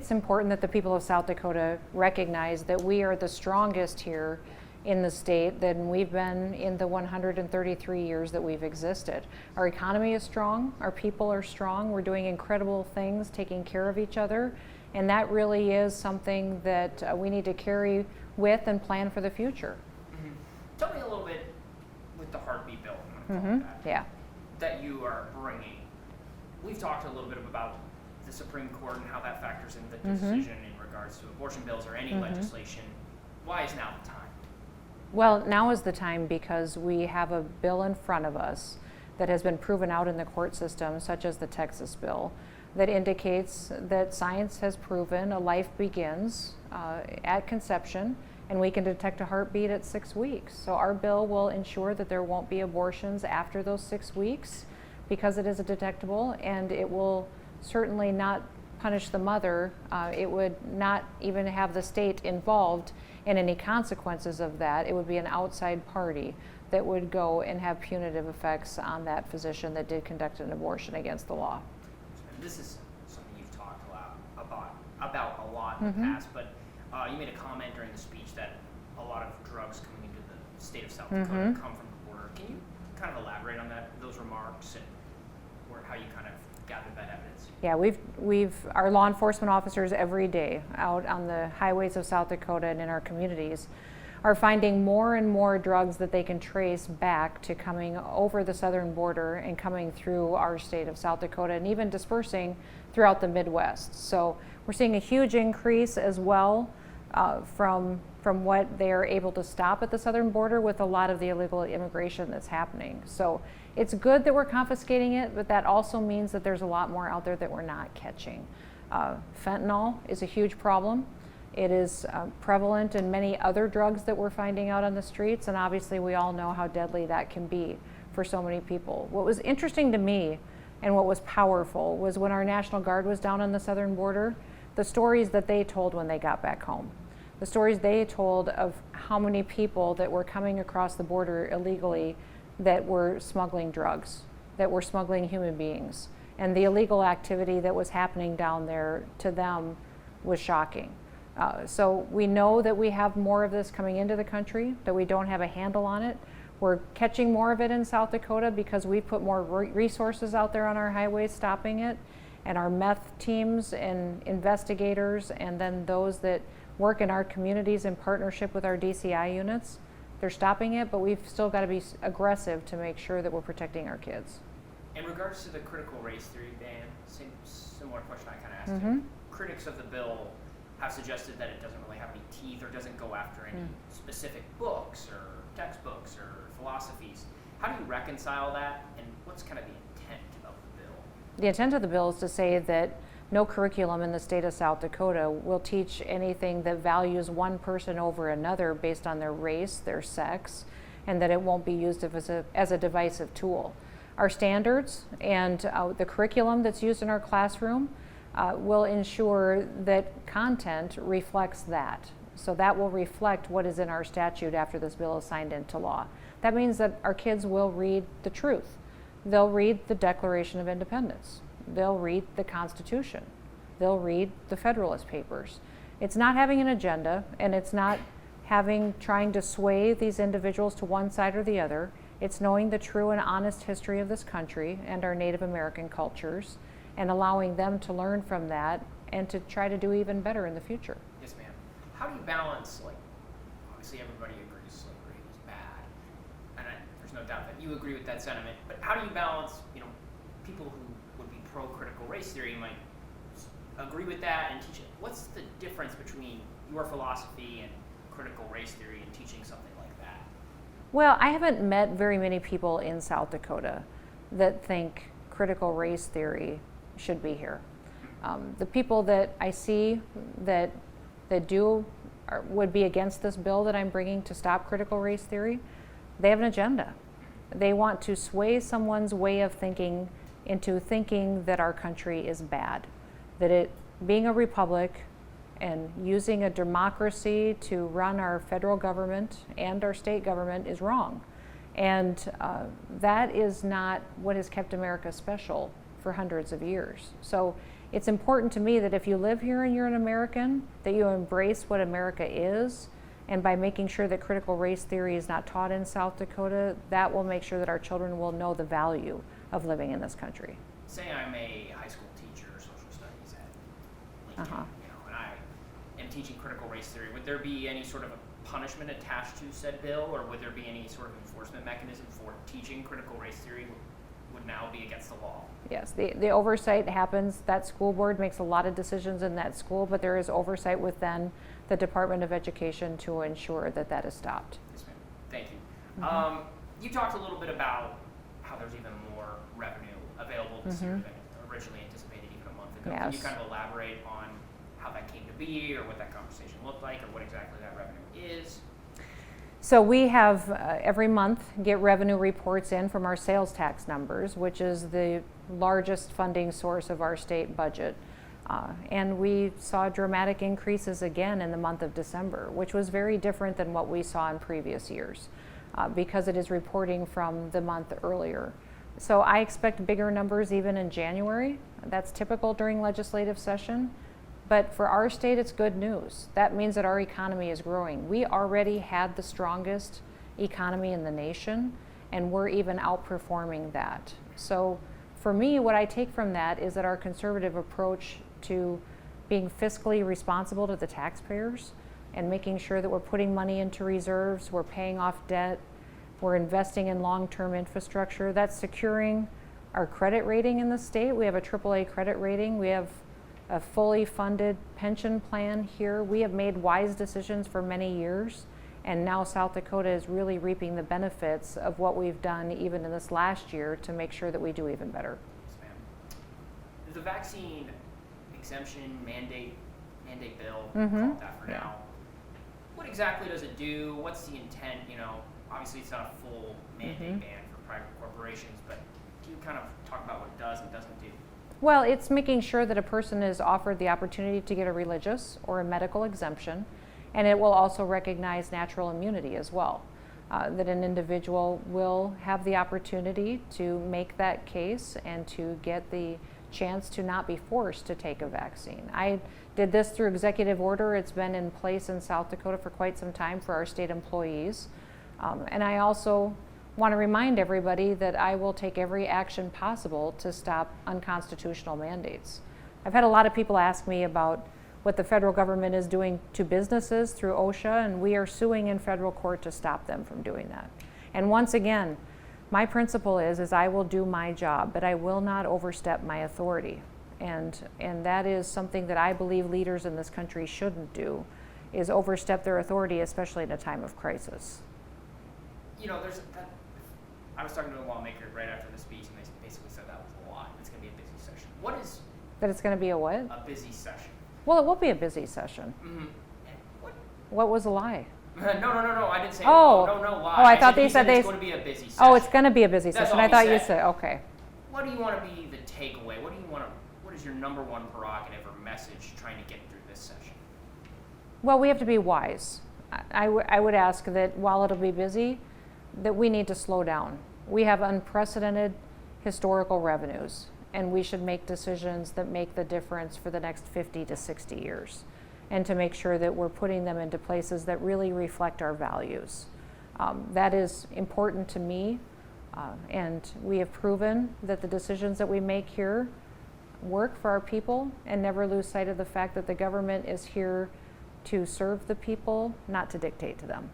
it's important that the people of South Dakota recognize that we are the strongest here in the state than we've been in the 133 years that we've existed. Our economy is strong, our people are strong, we're doing incredible things, taking care of each other, and that really is something that we need to carry with and plan for the future. Mm-hmm. Tell me a little bit with the heartbeat bill, I'm gonna call it that, that you are bringing. We've talked a little bit about the Supreme Court and how that factors in the decision in regards to abortion bills or any legislation. Why is now the time? Well, now is the time because we have a bill in front of us that has been proven out in the court system, such as the Texas bill, that indicates that science has proven a life begins at conception, and we can detect a heartbeat at 6 weeks. So our bill will ensure that there won't be abortions after those 6 weeks because it is a detectable, and it will certainly not punish the mother. It would not even have the state involved in any consequences of that. It would be an outside party that would go and have punitive effects on that physician that did conduct an abortion against the law. This is something you've talked a lot about a lot in the past, but you made a comment during the speech that a lot of drugs coming into the state of South Dakota come from the border. Can you kind of elaborate on those remarks, and how you kind of gathered that evidence? Yeah, we've our law enforcement officers every day out on the highways of South Dakota and in our communities are finding more and more drugs that they can trace back to coming over the southern border and coming through our state of South Dakota and even dispersing throughout the Midwest. So we're seeing a huge increase as well from what they are able to stop at the southern border with a lot of the illegal immigration that's happening. So it's good that we're confiscating it, but that also means that there's a lot more out there that we're not catching. Fentanyl is a huge problem. It is prevalent in many other drugs that we're finding out on the streets, and obviously we all know how deadly that can be for so many people. What was interesting to me and what was powerful was when our National Guard was down on the southern border, the stories that they told when they got back home. The stories they told of how many people that were coming across the border illegally that were smuggling drugs, that were smuggling human beings. And the illegal activity that was happening down there to them was shocking. So we know that we have more of this coming into the country, that we don't have a handle on it. We're catching more of it in South Dakota because we put more resources out there on our highways stopping it. And our meth teams and investigators, and then those that work in our communities in partnership with our DCI units, they're stopping it, but we've still got to be aggressive to make sure that we're protecting our kids. In regards to the critical race theory ban, similar question I kind of asked you. Critics of the bill have suggested that it doesn't really have any teeth or doesn't go after any specific books or textbooks or philosophies. How do you reconcile that, and what's kind of the intent of the bill? The intent of the bill is to say that no curriculum in the state of South Dakota will teach anything that values one person over another based on their race, their sex, and that it won't be used as a divisive tool. Our standards and the curriculum that's used in our classroom will ensure that content reflects that. So that will reflect what is in our statute after this bill is signed into law. That means that our kids will read the truth. They'll read the Declaration of Independence. They'll read the Constitution. They'll read the Federalist Papers. It's not having an agenda, and it's not trying to sway these individuals to one side or the other. It's knowing the true and honest history of this country and our Native American cultures, and allowing them to learn from that and to try to do even better in the future. Yes, ma'am. How do you balance, obviously everybody agrees slavery is bad, and there's no doubt that you agree with that sentiment, but how do you balance, people who would be pro-critical race theory might agree with that and teach it? What's the difference between your philosophy and critical race theory and teaching something like that? Well, I haven't met very many people in South Dakota that think critical race theory should be here. The people that I see that would be against this bill that I'm bringing to stop critical race theory, they have an agenda. They want to sway someone's way of thinking into thinking that our country is bad, that it being a republic and using a democracy to run our federal government and our state government is wrong. And that is not what has kept America special for hundreds of years. So It's important to me that if you live here and you're an American, that you embrace what America is. And by making sure that critical race theory is not taught in South Dakota, that will make sure that our children will know the value of living in this country. Say I'm a high school teacher, social studies at Lincoln, and I am teaching critical race theory. Would there be any sort of a punishment attached to said bill, or would there be any sort of enforcement mechanism for teaching critical race theory would now be against the law? Yes, the oversight happens. That school board makes a lot of decisions in that school, but there is oversight within the Department of Education to ensure that that is stopped. Yes, ma'am. Thank you. You talked a little bit about how there's even more revenue available this year than originally anticipated even a month ago. Yes. Can you kind of elaborate on how that came to be, or what that conversation looked like, or what exactly that revenue is? So we have every month get revenue reports in from our sales tax numbers, which is the largest funding source of our state budget. And we saw dramatic increases again in the month of December, which was very different than what we saw in previous years because it is reporting from the month earlier. So I expect bigger numbers even in January. That's typical during legislative session. But for our state, it's good news. That means that our economy is growing. We already had the strongest economy in the nation, and we're even outperforming that. So for me, what I take from that is that our conservative approach to being fiscally responsible to the taxpayers and making sure that we're putting money into reserves, we're paying off debt, we're investing in long-term infrastructure, that's securing our credit rating in the state. We have a AAA credit rating. We have a fully funded pension plan here. We have made wise decisions for many years, and now South Dakota is really reaping the benefits of what we've done even in this last year to make sure that we do even better. Yes, ma'am. The vaccine exemption mandate bill, call it that for now. What exactly does it do? What's the intent? Obviously it's not a full mandate ban for private corporations, but can you kind of talk about what it does and doesn't do? Well, it's making sure that a person is offered the opportunity to get a religious or a medical exemption, and it will also recognize natural immunity as well. That an individual will have the opportunity to make that case and to get the chance to not be forced to take a vaccine. I did this through executive order. It's been in place in South Dakota for quite some time for our state employees. And I also want to remind everybody that I will take every action possible to stop unconstitutional mandates. I've had a lot of people ask me about what the federal government is doing to businesses through OSHA, and we are suing in federal court to stop them from doing that. And once again, my principle is I will do my job, but I will not overstep my authority. And that is something that I believe leaders in this country shouldn't do, is overstep their authority, especially in a time of crisis. I was talking to a lawmaker right after the speech, and they basically said that was a lot. It's going to be a busy session. What is that? It's going to be a what? A busy session. Well, it will be a busy session. What was a lie? No. I didn't say. Oh, no lie. Oh, I thought they said it's going to be a busy session. Oh, it's going to be a busy That's session. all I thought you said. said okay. What do you want to be the takeaway? What is your number one prerogative or message trying to get through this session? Well, we have to be wise. I would ask that while it'll be busy, that we need to slow down. We have unprecedented historical revenues, and we should make decisions that make the difference for the next 50 to 60 years, and to make sure that we're putting them into places that really reflect our values. That is important to me, and we have proven that the decisions that we make here work for our people, and never lose sight of the fact that the government is here to serve the people, not to dictate to them.